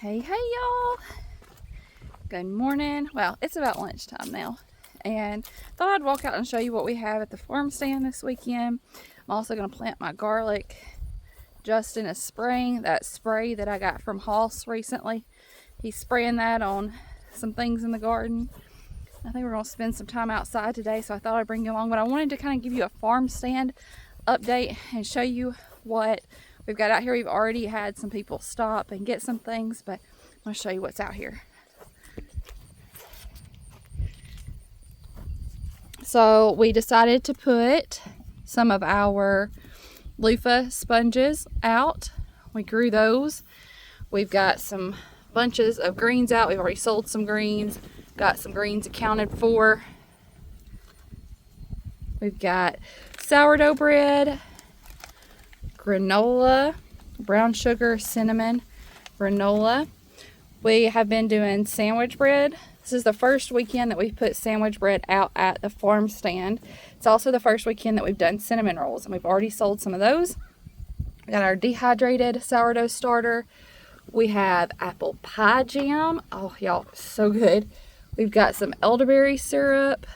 Hey y'all, good morning. Well, it's about lunchtime now, and thought I'd walk out and show you what we have at the farm stand this weekend. I'm also going to plant my garlic just in a spring, that spray that I got from Hoss recently. He's spraying that on some things in the garden. I think we're going to spend some time outside today, so I thought I'd bring you along, but I wanted to kind of give you a farm stand update and show you what we've got out here. We've already had some people stop and get some things, but I'm going to show you what's out here. So we decided to put some of our loofah sponges out. We grew those. We've got some bunches of greens out. We've already sold some greens. Got some greens accounted for. We've got sourdough bread, granola, brown sugar, cinnamon, granola. We have been doing sandwich bread. This is the first weekend that we've put sandwich bread out at the farm stand. It's also the first weekend that we've done cinnamon rolls, and we've already sold some of those. We got our dehydrated sourdough starter. We have apple pie jam. Oh, y'all, so good. We've got some elderberry syrup,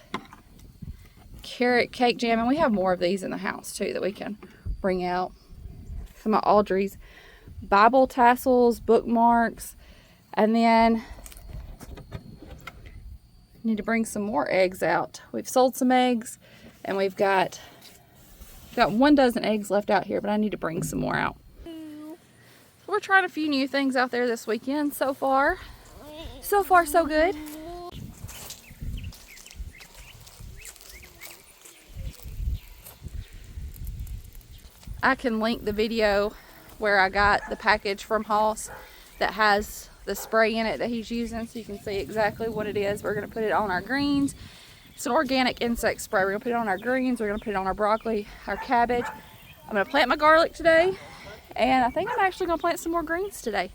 carrot cake jam, and we have more of these in the house too that we can bring out. Some of Audrey's Bible tassels, bookmarks, and then need to bring some more eggs out. We've sold some eggs, and we've got 1 dozen eggs left out here, but I need to bring some more out. So we're trying a few new things out there this weekend. So far so good. I can link the video where I got the package from Hoss that has the spray in it that he's using, so you can see exactly what it is. We're going to put it on our greens. It's an organic insect spray. We're going to put it on our greens. We're going to put it on our broccoli, our cabbage. I'm going to plant my garlic today, and I think I'm actually going to plant some more greens today.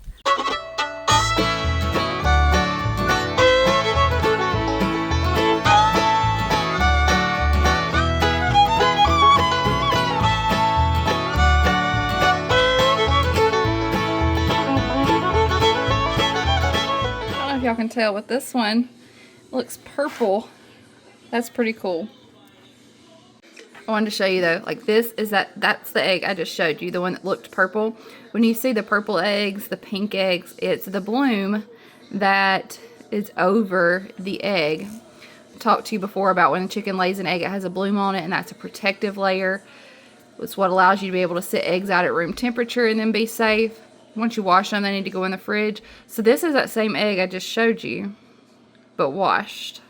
Y'all can tell, but this one looks purple. That's pretty cool. I wanted to show you though, like this is that's the egg I just showed you, the one that looked purple. When you see the purple eggs, the pink eggs, it's the bloom that is over the egg. I talked to you before about when a chicken lays an egg, it has a bloom on it, and that's a protective layer. It's what allows you to be able to sit eggs out at room temperature and then be safe. Once you wash them, they need to go in the fridge. So this is that same egg I just showed you, but washed.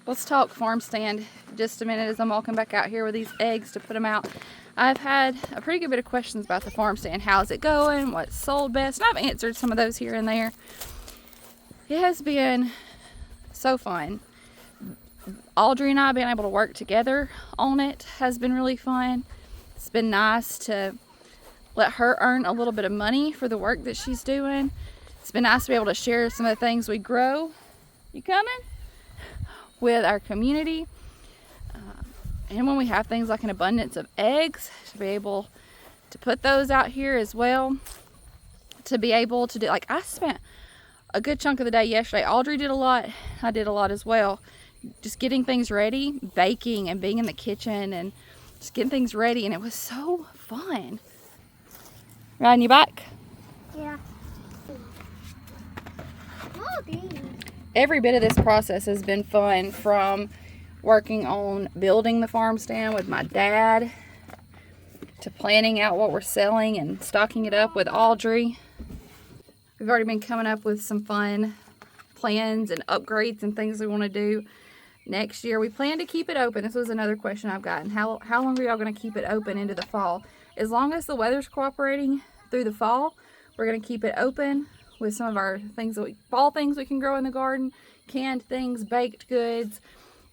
Let's talk farm stand just a minute as I'm walking back out here with these eggs to put them out. I've had a pretty good bit of questions about the farm stand. How's it going? What's sold best? And I've answered some of those here and there. It has been so fun. Audrey and I being able to work together on it has been really fun. It's been nice to let her earn a little bit of money for the work that she's doing. It's been nice to be able to share some of the things we grow. You coming? With our community. And when we have things like an abundance of eggs, to be able to put those out here as well. To be able to do, like I spent a good chunk of the day yesterday. Audrey did a lot. I did a lot as well. Just getting things ready, baking and being in the kitchen and just getting things ready. And it was so fun. Riding your bike? Yeah. Every bit of this process has been fun, from working on building the farm stand with my dad to planning out what we're selling and stocking it up with Audrey. We've already been coming up with some fun plans and upgrades and things we want to do next year. We plan to keep it open. This was another question I've gotten. How long are y'all going to keep it open into the fall? As long as the weather's cooperating through the fall, we're going to keep it open with some of our things fall things we can grow in the garden, canned things, baked goods,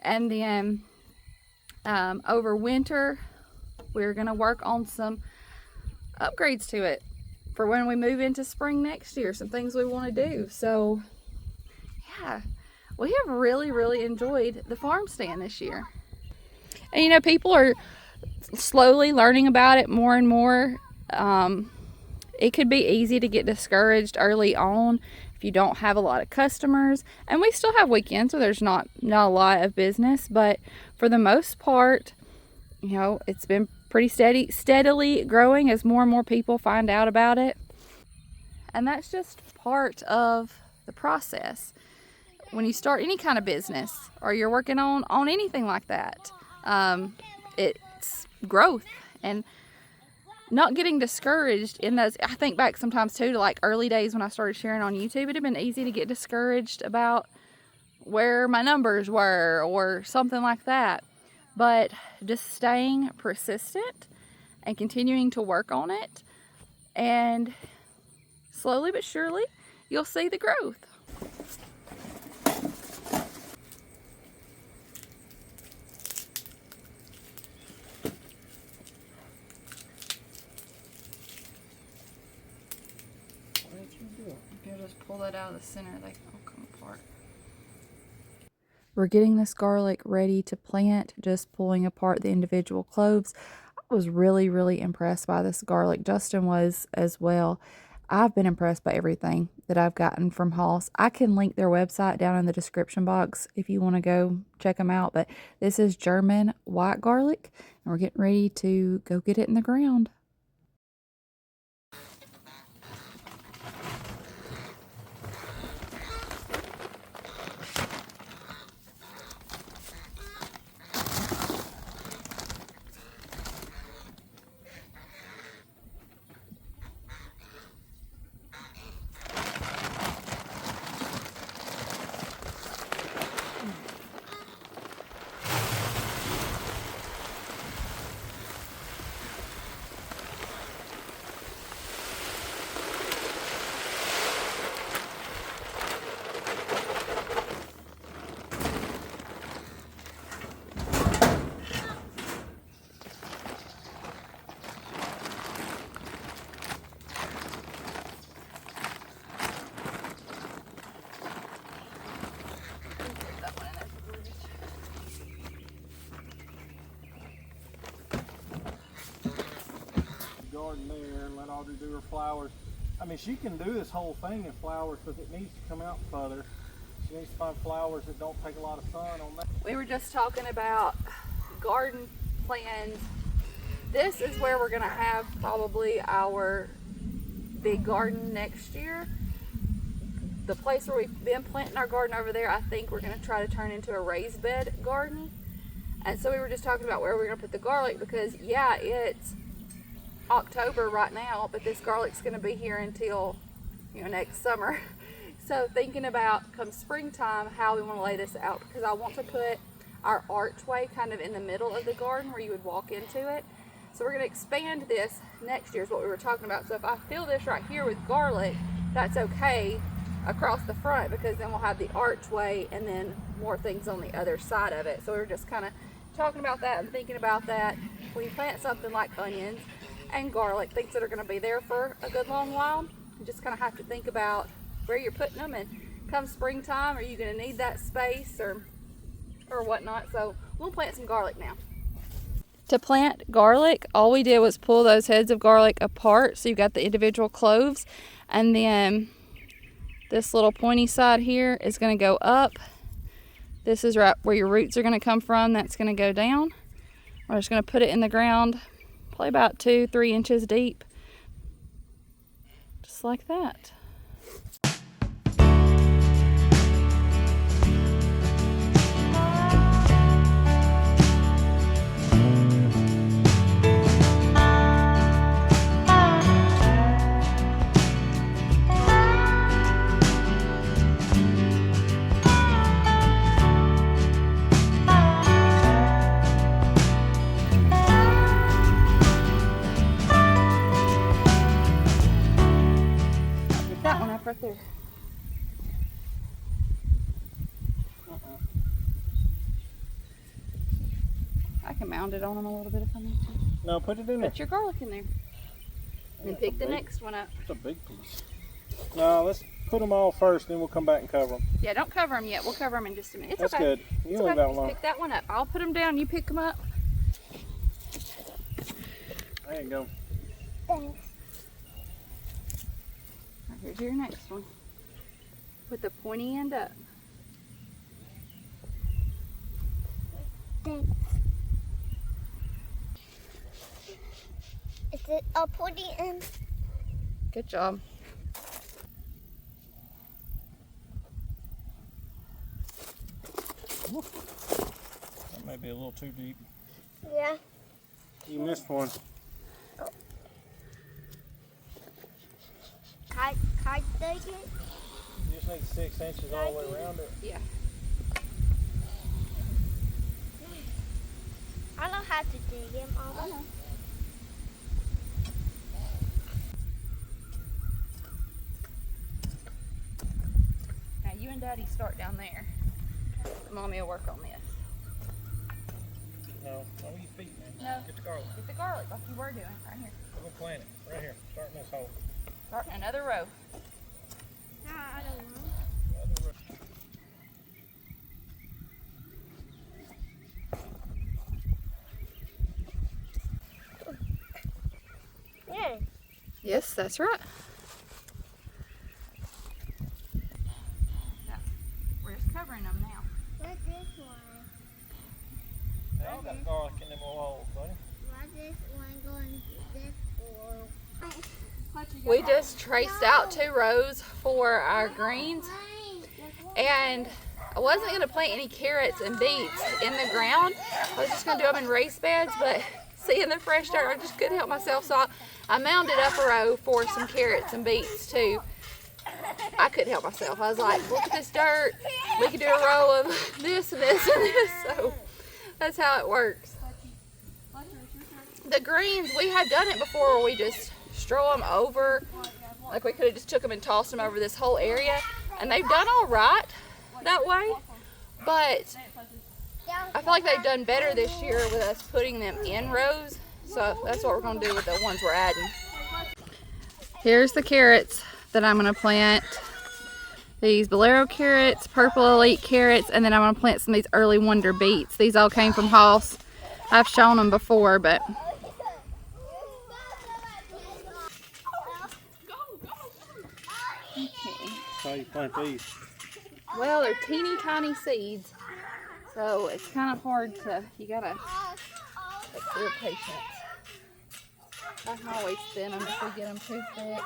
and then over winter we're going to work on some upgrades to it for when we move into spring next year, some things we want to do. So yeah, we have really enjoyed the farm stand this year. And you know, people are slowly learning about it more and more. it could be easy to get discouraged early on if you don't have a lot of customers. And we still have weekends, so there's not a lot of business, but for the most part, you know, it's been pretty steadily growing as more and more people find out about it. And that's just part of the process. When you start any kind of business or you're working on anything like that, it's growth and not getting discouraged in those. I think back sometimes too to like early days when I started sharing on YouTube. It'd have been easy to get discouraged about where my numbers were or something like that. But just staying persistent and continuing to work on it, and slowly but surely you'll see the growth. You can just pull that out of the center, they all come apart. We're getting this garlic ready to plant, just pulling apart the individual cloves. I was really impressed by this garlic. Justin was as well. I've been impressed by everything that I've gotten from Hoss. I can link their website down in the description box if you want to go check them out. But this is German white garlic, and we're getting ready to go get it in the ground. Garden there and let Audrey do her flowers. I mean, she can do this whole thing in flowers, but it needs to come out further. She needs to find flowers that don't take a lot of sun on that. We were just talking about garden plans. This is where we're gonna have probably our big garden next year. The place where we've been planting our garden over there, I think we're gonna try to turn into a raised bed garden. And so we were just talking about where we're gonna put the garlic, because yeah, it's October right now, but this garlic's going to be here until, you know, next summer. So thinking about come springtime how we want to lay this out, because I want to put our archway kind of in the middle of the garden where you would walk into it. So we're going to expand this next year is what we were talking about. So if I fill this right here with garlic, that's okay across the front, because then we'll have the archway and then more things on the other side of it. So we were just kind of talking about that and thinking about that. When you plant something like onions and garlic, things that are going to be there for a good long while, you just kind of have to think about where you're putting them, and come springtime, are you going to need that space or whatnot. So we'll plant some garlic now. To plant garlic, all we did was pull those heads of garlic apart, so you've got the individual cloves, and then this little pointy side here is going to go up. This is right where your roots are going to come from. That's going to go down. We're just going to put it in the ground, probably about 2-3 inches deep, just like that. Right there. I can mound it on them a little bit if I need to. No, put it in there. Put your garlic in there. And then pick the next one up. It's a big piece. No, let's put them all first, then we'll come back and cover them. Yeah, don't cover them yet. We'll cover them in just a minute. It's That's okay. good. You leave that one alone. Pick that one up. I'll put them down. You pick them up. There you go. Thanks. Here's your next one. With the pointy end up. Thanks. Is it a pointy end? Good job. That may be a little too deep. Yeah. You missed one. Can I dig it? You just need 6 inches all the way around it. Yeah. I know how to dig it, Mama. I know. Now you and Daddy start down there. Mommy will work on this. No, don't eat feet, man. No. Get the garlic. Get the garlic like you were doing right here. I'm gonna plant it right here. Start in this hole. Start in another row. No, I don't know. Other row. Yeah. Yes, that's right. We're just covering them now. What's this one? They all got garlic in them little holes, buddy. What's this one going to this for? We just traced out 2 rows for our greens, and I wasn't going to plant any carrots and beets in the ground. I was just going to do them in raised beds, but seeing the fresh dirt, I just couldn't help myself, so I mounded up a row for some carrots and beets too. I couldn't help myself. I was like, look at this dirt. We could do a row of this and this and this, so that's how it works. The greens, we have done it before where we just strew them over. Like we could have just took them and tossed them over this whole area, and they've done all right that way, but I feel like they've done better this year with us putting them in rows, so that's what we're going to do with the ones we're adding. Here's the carrots that I'm going to plant. These Boroux carrots, purple elite carrots, and then I'm going to plant some of these early wonder beets. These all came from Hoss. I've shown them before, but okay. How you plant these? Well, they're teeny tiny seeds, so it's kind of hard to, you gotta take real patience. I can always thin them if we get them too thick.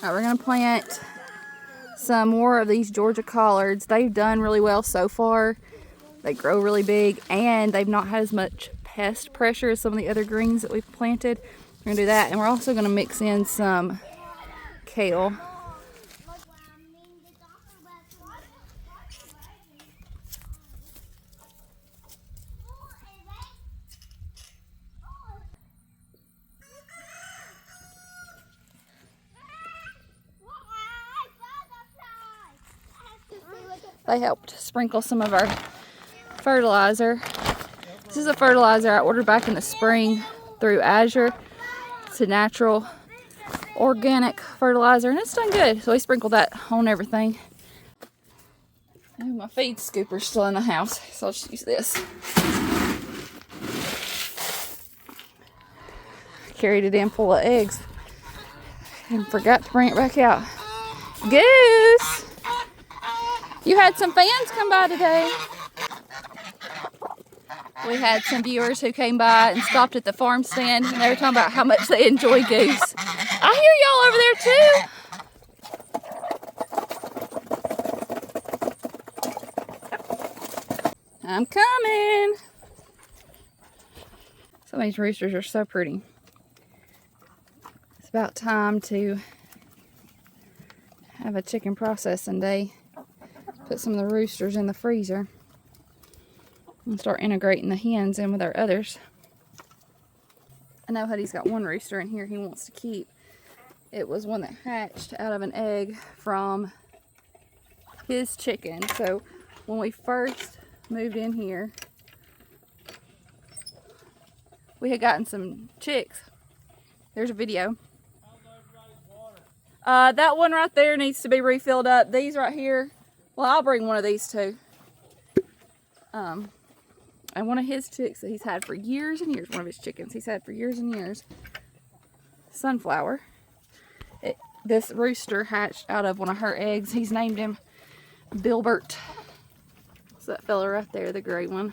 Alright, we're going to plant some more of these Georgia collards. They've done really well so far. They grow really big, and they've not had as much pest pressure as some of the other greens that we've planted. We're going to do that, and we're also going to mix in some kale. They helped sprinkle some of our fertilizer. This is a fertilizer I ordered back in the spring through Azure. It's a natural, organic fertilizer, and it's done good. So we sprinkled that on everything. Oh, my feed scooper's still in the house, so I'll just use this. Carried it in full of eggs and forgot to bring it back out. Goose! You had some fans come by today. We had some viewers who came by and stopped at the farm stand, and they were talking about how much they enjoy goose. I hear y'all over there too. I'm coming. Some of these roosters are so pretty. It's about time to have a chicken processing day. Put some of the roosters in the freezer and start integrating the hens in with our others. I know Huddy's got one rooster in here he wants to keep. It was one that hatched out of an egg from his chicken. So when we first moved in here, we had gotten some chicks. There's a video. That one right there needs to be refilled up. These right here, well, I'll bring one of these too. And one of his chicks that he's had for years and years, one of his chickens he's had for years and years, Sunflower. This rooster hatched out of one of her eggs. He's named him Bilbert. It's that fella right there, the gray one.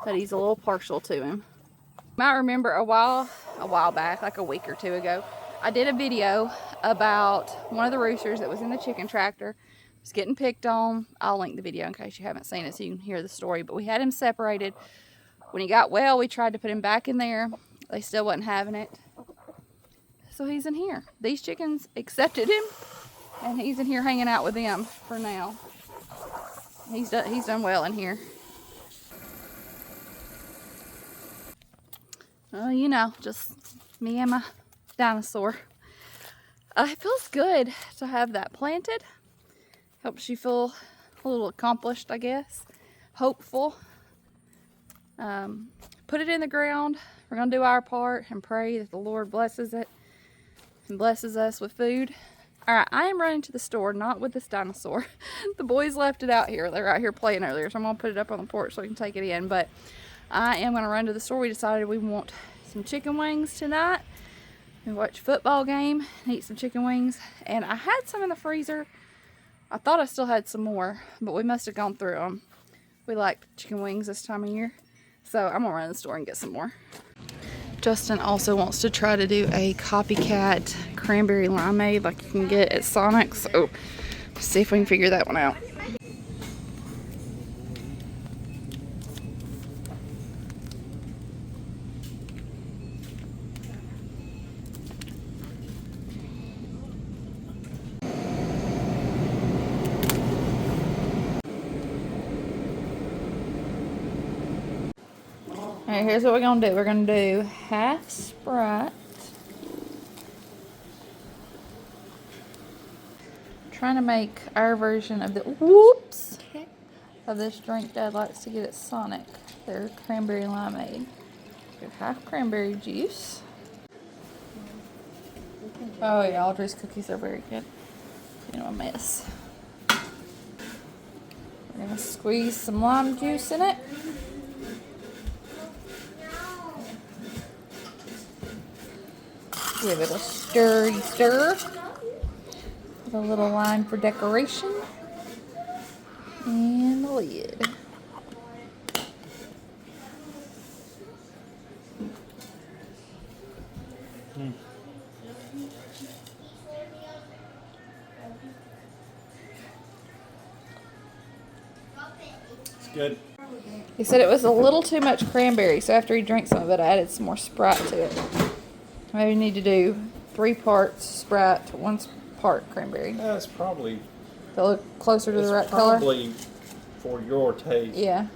But he's a little partial to him. You might remember a while back, like a week or two ago, I did a video about one of the roosters that was in the chicken tractor. Was getting picked on. I'll link the video in case you haven't seen it so you can hear the story. But we had him separated. When he got well, we tried to put him back in there. They still wasn't having it. So he's in here. These chickens accepted him, and he's in here hanging out with them for now. He's done well in here. You know, just me and my dinosaur. It feels good to have that planted. Helps you feel a little accomplished, I guess. Hopeful. Put it in the ground. We're going to do our part and pray that the Lord blesses it and blesses us with food. Alright, I am running to the store, not with this dinosaur. The boys left it out here. They're out here playing earlier, so I'm going to put it up on the porch so we can take it in. But I am going to run to the store. We decided we want some chicken wings tonight. We watch a football game and eat some chicken wings. And I had some in the freezer. I thought I still had some more, but we must have gone through them. We like chicken wings this time of year. So I'm going to run to the store and get some more. Justin also wants to try to do a copycat cranberry limeade like you can get at Sonic. So let's see if we can figure that one out. Alright, here's what we're going to do. We're going to do half Sprite. Trying to make our version of the of this drink Dad likes to get at Sonic. Their cranberry limeade. Do half cranberry juice. Oh yeah, Audrey's cookies are very good. You know, a mess. We're going to squeeze some lime juice in it. Give it a stir with a little lime for decoration and the lid. It's good. He said it was a little too much cranberry, so after he drank some of it, I added some more Sprite to it. Maybe need to do 3 parts Sprite, 1 part cranberry. That's probably. To look closer to the right color. Probably for your taste. Yeah.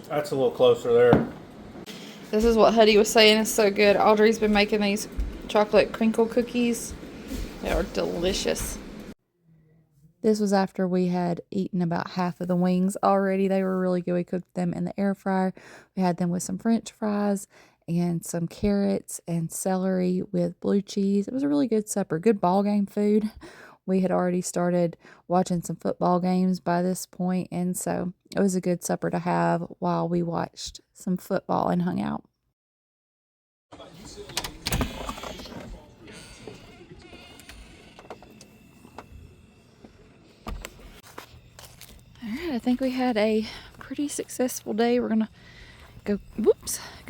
That's a little closer there. This is what Huddy was saying is so good. Audrey's been making these chocolate crinkle cookies. They are delicious. This was after we had eaten about half of the wings already. They were really good. We cooked them in the air fryer. We had them with some French fries and some carrots and celery with blue cheese. It was a really good supper. Good ball game food. We had already started watching some football games by this point, and so it was a good supper to have while we watched some football and hung out. Alright, I think we had a pretty successful day. We're gonna go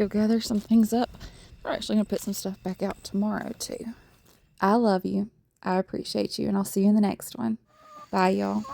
gather some things up. We're actually gonna put some stuff back out tomorrow too. I love you. I appreciate you, and I'll see you in the next one. Bye, y'all.